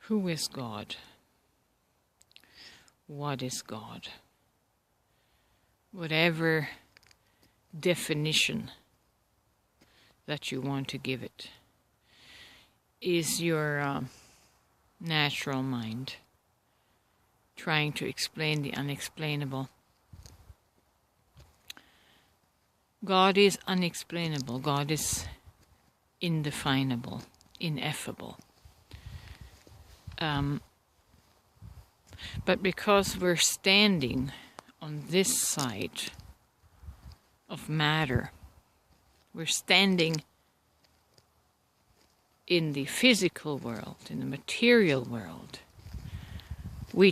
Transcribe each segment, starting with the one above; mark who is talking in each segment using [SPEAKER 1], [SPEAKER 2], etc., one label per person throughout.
[SPEAKER 1] Who is God? What is God? Whatever definition that you want to give it is your natural mind trying to explain the unexplainable. God is unexplainable. God is indefinable, ineffable. But because we're standing on this side of matter, we're standing in the physical world, in the material world, we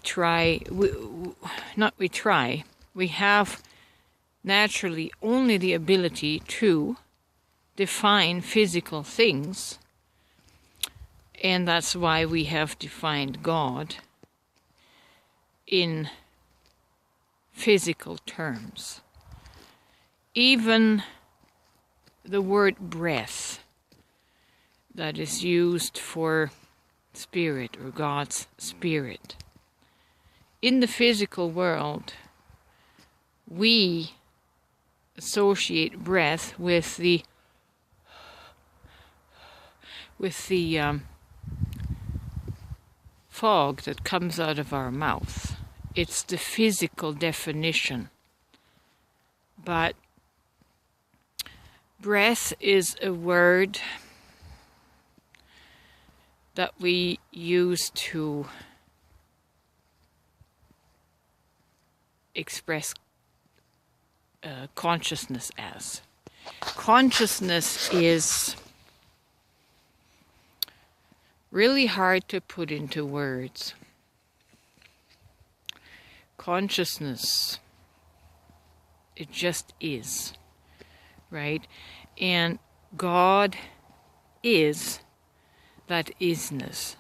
[SPEAKER 1] have naturally only the ability to define physical things, and that's why we have defined God in physical terms. Even the word breath that is used for spirit or God's spirit. In the physical world, we associate breath with the fog that comes out of our mouth. It's the physical definition. But breath is a word that we use to express consciousness as. Consciousness is really hard to put into words. Consciousness, it just is, right? And God is that isness,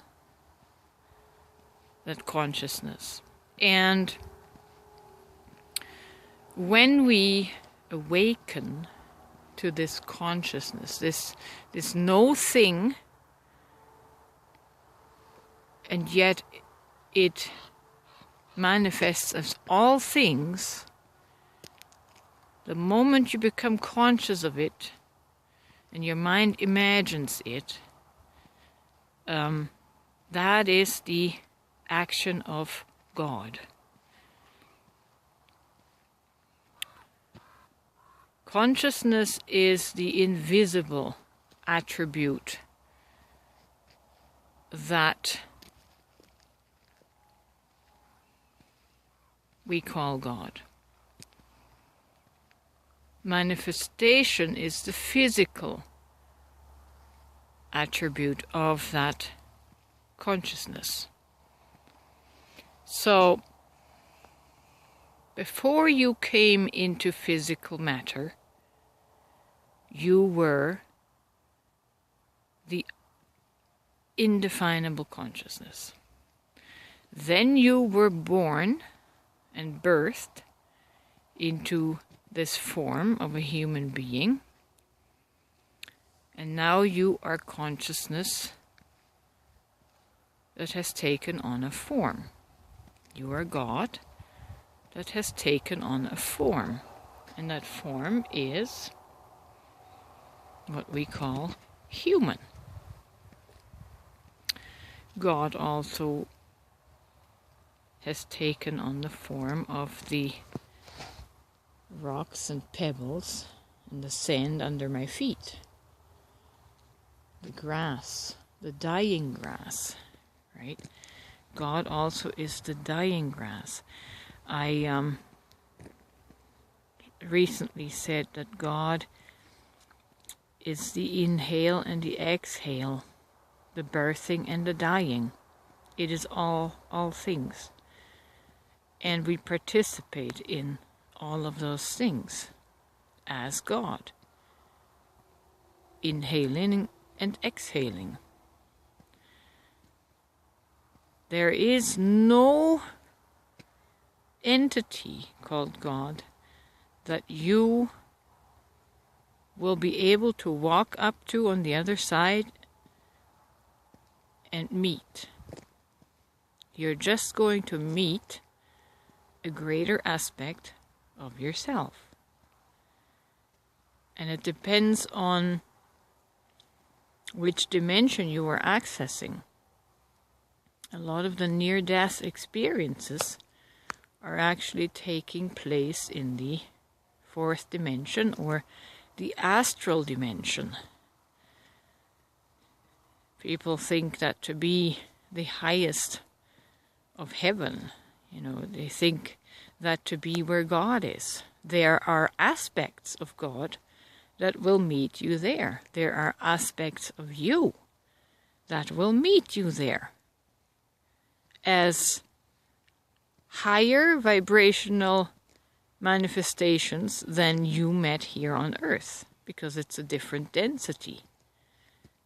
[SPEAKER 1] that consciousness. And when we awaken to this consciousness, this no thing, and yet it manifests as all things, the moment you become conscious of it and your mind imagines it, that is the action of God. Consciousness is the invisible attribute that we call God. Manifestation is the physical attribute of that consciousness. So, before you came into physical matter, you were the indefinable consciousness. Then you were born and birthed into this form of a human being. And now you are consciousness that has taken on a form. You are God that has taken on a form. And that form is what we call human. God also has taken on the form of the rocks and pebbles and the sand under my feet. The grass, the dying grass, right? God also is the dying grass. I recently said that God is the inhale and the exhale, the birthing and the dying. It is all things. And we participate in all of those things as God. Inhaling and exhaling. There is no entity called God that you will be able to walk up to on the other side and meet You're just going to meet a greater aspect of yourself. And it depends on which dimension you are accessing. A lot of the near-death experiences are actually taking place in the fourth dimension, or the astral dimension. People think that to be the highest of heaven, they think that to be where God is. There are aspects of God that will meet you there. There are aspects of you that will meet you there as higher vibrational manifestations than you met here on earth, because it's a different density.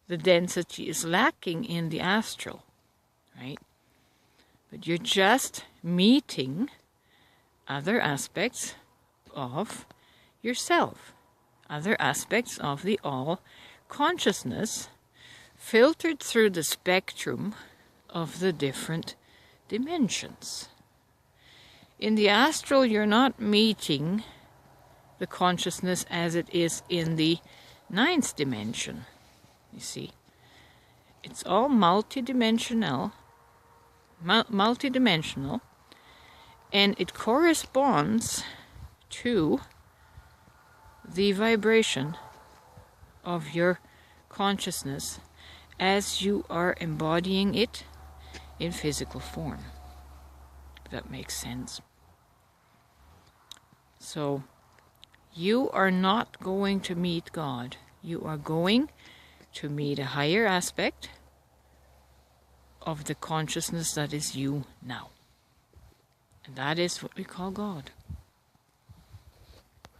[SPEAKER 1] The density is lacking in the astral, right? But you're just meeting other aspects of yourself, other aspects of the all consciousness, filtered through the spectrum of the different dimensions. In the astral, you're not meeting the consciousness as it is in the ninth dimension. You see, it's all multidimensional, and it corresponds to the vibration of your consciousness as you are embodying it in physical form. If that makes sense. So, you are not going to meet God. You are going to meet a higher aspect of the consciousness that is you now. And that is what we call God.